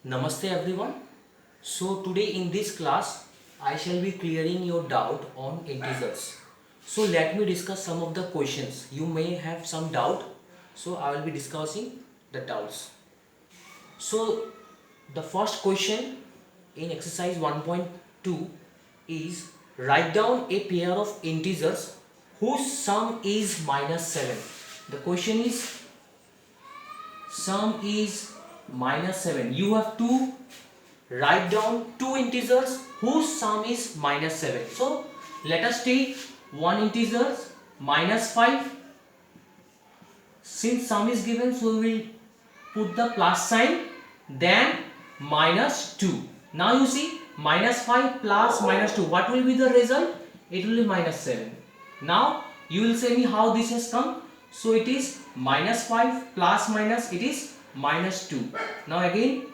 Namaste everyone. So today in this class I shall be clearing your doubt on integers. So let me discuss some of the questions. You may have some doubt. So I will be discussing the doubts. So the first question in exercise 1.2 is write down a pair of integers whose sum is minus 7. The question is sum is minus 7. You have to write down two integers whose sum is minus 7. So let us take one integer minus 5. Since sum is given, so we will put the plus sign, then minus 2. Now you see minus 5 plus minus 2. What will be the result? It will be minus 7. Now you will say me how this has come. So it is minus 5 plus minus, it is minus 2. Now again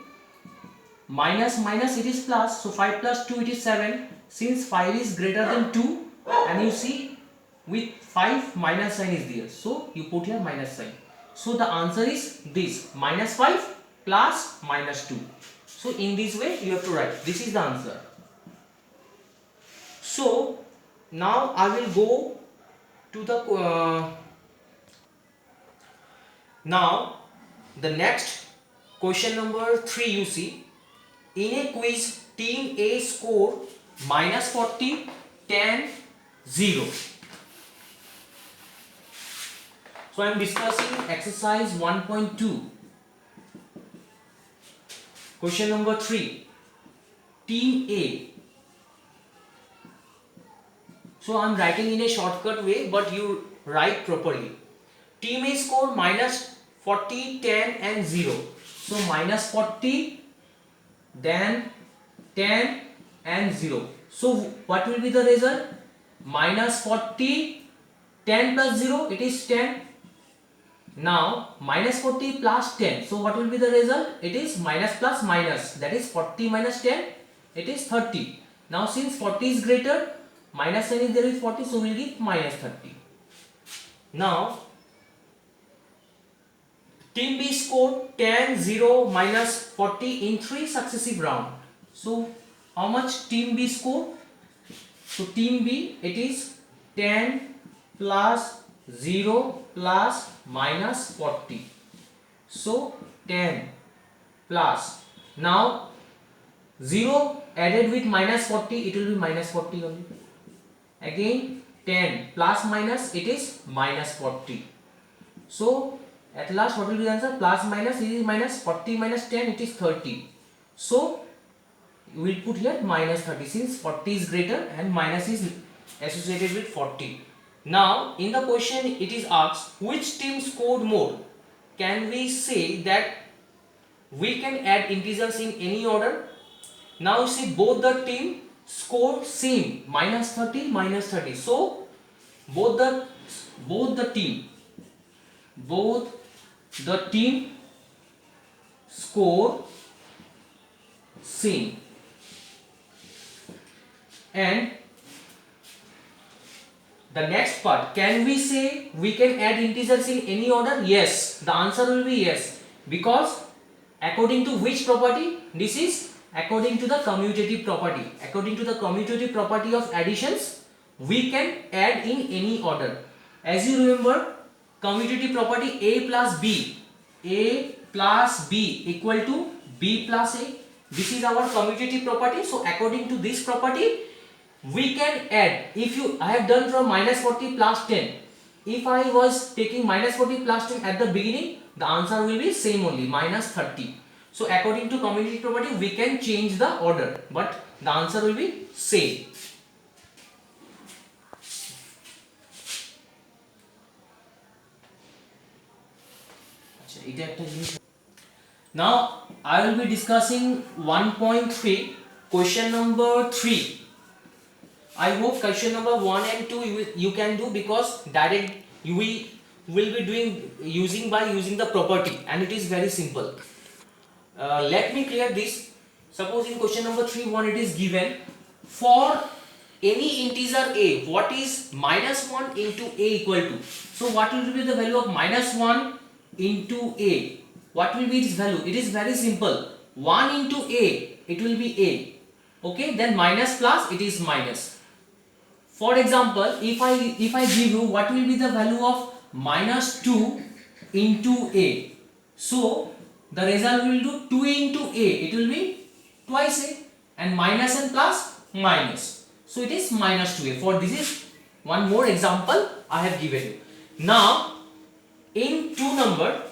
minus minus, it is plus, so 5 plus 2 it is 7. Since 5 is greater than 2 and you see with 5 minus sign is there, so you put here minus sign. So the answer is this, minus 5 plus minus 2. So in this way you have to write, this is the answer. So now I will go to the now the next question number 3. You see, in a quiz team A score minus 40, 10, 0. So I am discussing exercise 1.2. Question number 3. Team A. So I am writing in a shortcut way, but you write properly. Team A score minus 40, 10 and 0. So minus 40, then 10 and 0. So what will be the result? Minus 40, 10 plus 0, it is 10. Now minus 40 plus 10, so what will be the result? It is minus plus minus, that is 40 minus 10, it is 30. Now since 40 is greater, minus 10 is there with 40, so we will give minus 30. Now team B scored 10, 0, minus 40 in 3 successive rounds. So how much team B scored? So team B, it is 10 plus 0 plus minus 40. So 10 plus, now 0 added with minus 40, it will be minus 40 only. Again 10 plus minus, it is minus 40. So at last what will be the answer? Plus minus, it is minus 40 minus 10, it is 30. So we will put here minus 30 since 40 is greater and minus is associated with 40. Now in the question it is asked which team scored more. Can we say that we can add integers in any order? Now you see both the team scored same, minus 30, minus 30. So both the team score same. And the next part, can we say we can add integers in any order? Yes, the answer will be yes, because according to which property? This is according to the commutative property. According to the commutative property of additions, we can add in any order. As you remember, commutative property A plus B equal to B plus A. This is our commutative property. So according to this property, we can add. If I have done from minus 40 plus 10. If I was taking minus 40 plus 10 at the beginning, the answer will be same only, minus 30. So according to commutative property, we can change the order, but the answer will be same. Now I will be discussing 1.3, question number 3. I hope question number 1 and 2 you can do, because direct we will be doing using the property, and it is very simple. Let me clear this. Suppose in question number 3.1 it is given for any integer a, what is minus 1 into a equal to. So what will be the value of minus 1 into a? What will be its value? It is very simple. 1 into a, it will be a. Okay, then minus plus, it is minus. For example, if I give you what will be the value of minus 2 into a, so the result will do 2 into a, it will be twice a, and minus and plus minus, so it is minus 2a. For this is one more example I have given you. Now in 2 number,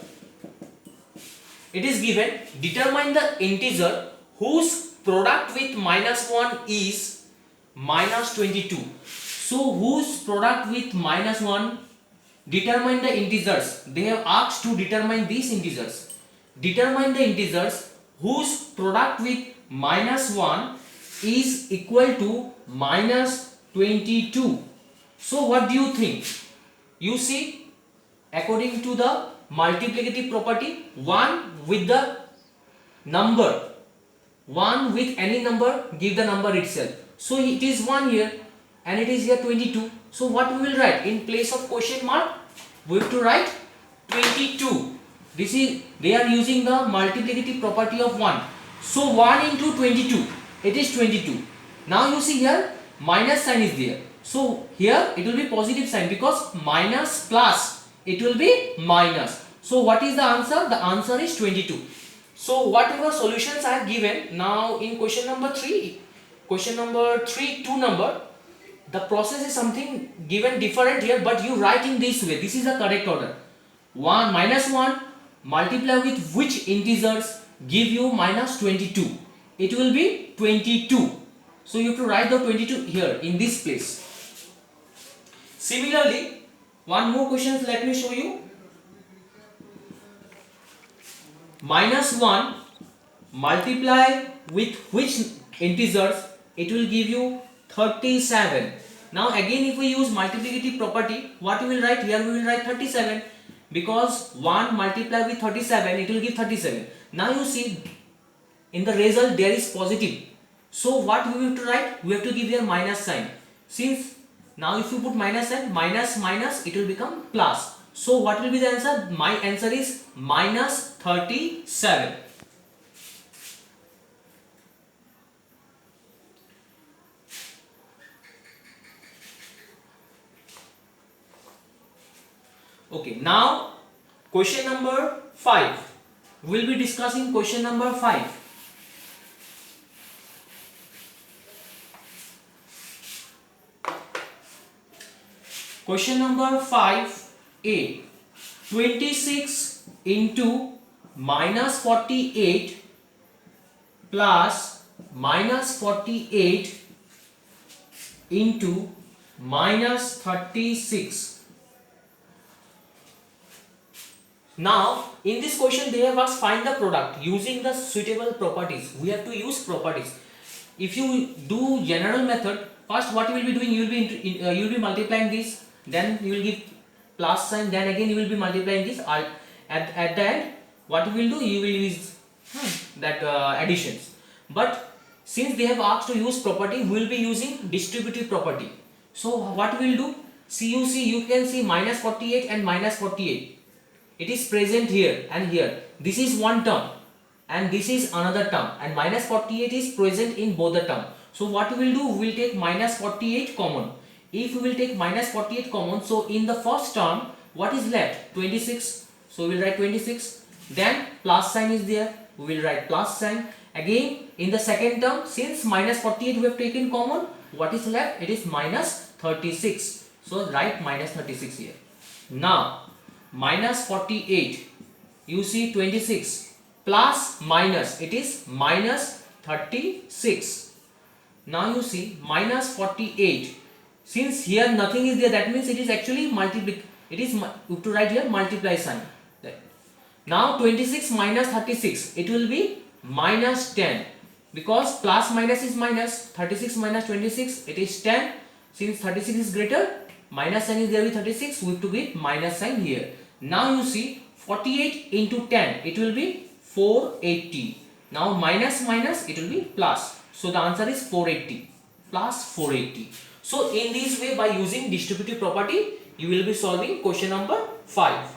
it is given, determine the integer whose product with minus 1 is minus 22. So whose product with minus 1, determine the integers. They have asked to determine these integers. Determine the integers whose product with minus 1 is equal to minus 22. So what do you think? You see, according to the multiplicative property, 1 with the number, 1 with any number, give the number itself. So it is 1 here and it is here 22. So what we will write in place of question mark? We have to write 22. This is, they are using the multiplicative property of 1. So 1 into 22, it is 22. Now you see here minus sign is there. So here it will be positive sign, because minus plus, it will be minus. So what is the answer? The answer is 22. So whatever solutions I have given, now in question number 3, 2 number, the process is something given different here, but you write in this way. This is the correct order. 1 minus 1 multiply with which integers give you minus 22. It will be 22. So you have to write the 22 here in this place. Similarly, one more question, let me show you. Minus 1 multiply with which integers, it will give you 37. Now again, if we use multiplicative property, what we will write here? We will write 37, because 1 multiply with 37, it will give 37. Now you see in the result there is positive. So what we have to write? We have to give here minus sign. Since now if you put minus sign, minus minus, it will become plus. So what will be the answer? My answer is minus 37. Okay, now question number 5. We will be discussing question number 5. Question number 5a. 26 into minus 48 plus minus 48 into minus 36. Now in this question they have asked find the product using the suitable properties. We have to use properties. If you do general method, first what you will be doing, you will be multiplying this, then you will give plus sign, then again you will be multiplying this. At the end, what you will do, you will use that additions. But since they have asked to use property, we will be using distributive property. So what we will do, you can see minus 48 and minus 48. It is present here and here. This is one term and this is another term, and minus 48 is present in both the term. So what we will do, we will take minus 48 common. If we will take minus 48 common, so in the first term what is left? 26. So we will write 26. Then plus sign is there, we will write plus sign. Again in the second term, since minus 48 we have taken common, what is left? It is minus 36. So write minus 36 here. Now minus 48, you see 26 plus minus, it is minus 36. Now you see minus 48, since here nothing is there, that means it is actually it is, you have to write here multiply sign. Now 26 minus 36, it will be minus 10, because plus minus is minus. 36 minus 26, it is 10. Since 36 is greater, minus sign is there with 36, we have to give minus sign here. Now you see 48 into 10, it will be 480. Now minus minus, it will be plus. So the answer is 480 plus 480. So in this way, by using distributive property, you will be solving question number 5.